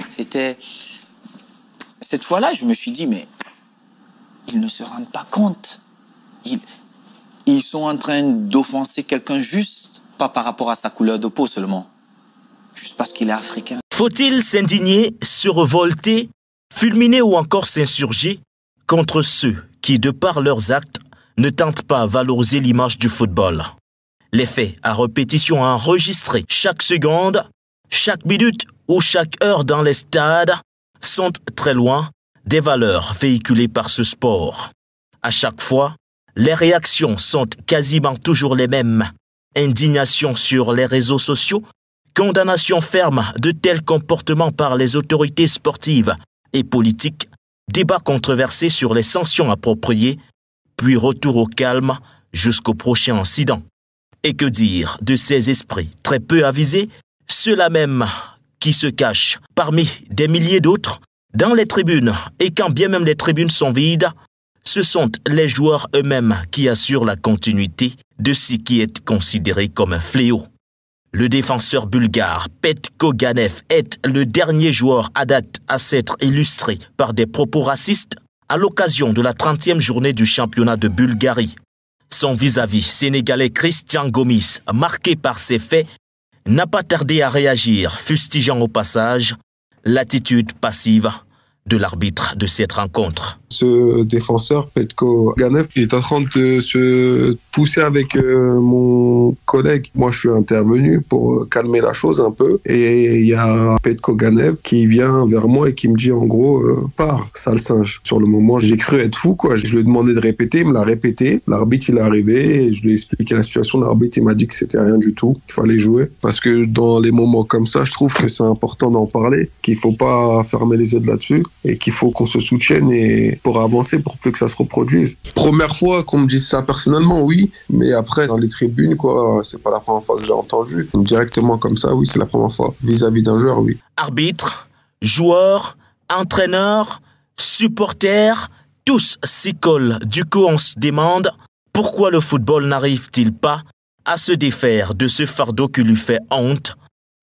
C'était... Cette fois-là, je me suis dit, mais ils ne se rendent pas compte. Ils sont en train d'offenser quelqu'un juste, pas par rapport à sa couleur de peau seulement, juste parce qu'il est africain. Faut-il s'indigner, se révolter, fulminer ou encore s'insurger contre ceux qui, de par leurs actes, ne tentent pas à valoriser l'image du football? Les faits à répétition enregistrés chaque seconde, chaque minute ou chaque heure dans les stades sont très loin des valeurs véhiculées par ce sport. À chaque fois, les réactions sont quasiment toujours les mêmes. Indignation sur les réseaux sociaux, condamnation ferme de tels comportements par les autorités sportives et politiques, débat controversé sur les sanctions appropriées, puis retour au calme jusqu'au prochain incident. Et que dire de ces esprits très peu avisés, ceux-là même qui se cachent parmi des milliers d'autres dans les tribunes, et quand bien même les tribunes sont vides, ce sont les joueurs eux-mêmes qui assurent la continuité de ce qui est considéré comme un fléau. Le défenseur bulgare Petko Ganev est le dernier joueur à date à s'être illustré par des propos racistes à l'occasion de la 30e journée du championnat de Bulgarie. Son vis-à-vis sénégalais Christian Gomis, marqué par ces faits, n'a pas tardé à réagir, fustigeant au passage l'attitude passive de l'arbitre de cette rencontre. Ce défenseur, Petko Ganev, il est en train de se pousser avec mon collègue. Moi, je suis intervenu pour calmer la chose un peu. Et il y a Petko Ganev qui vient vers moi et qui me dit en gros, pars, sale singe. Sur le moment, j'ai cru être fou, quoi. Je lui ai demandé de répéter, il me l'a répété. L'arbitre, il est arrivé et je lui ai expliqué la situation. L'arbitre, il m'a dit que c'était rien du tout, qu'il fallait jouer. Parce que dans les moments comme ça, je trouve que c'est important d'en parler, qu'il faut pas fermer les yeux là-dessus et qu'il faut qu'on se soutienne et pour avancer, pour plus que ça se reproduise. Première fois qu'on me dise ça personnellement, oui, mais après, dans les tribunes, quoi, c'est pas la première fois que j'ai entendu. Directement comme ça, oui, c'est la première fois. Vis-à-vis d'un joueur, oui. Arbitre, joueur, entraîneur, supporter, tous s'y collent. Du coup, on se demande pourquoi le football n'arrive-t-il pas à se défaire de ce fardeau qui lui fait honte,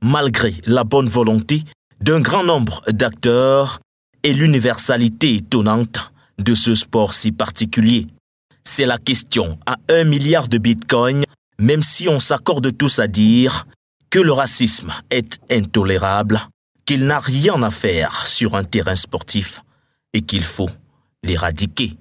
malgré la bonne volonté d'un grand nombre d'acteurs et l'universalité étonnante de ce sport si particulier. C'est la question à 1 milliard de bitcoins, même si on s'accorde tous à dire que le racisme est intolérable, qu'il n'a rien à faire sur un terrain sportif et qu'il faut l'éradiquer.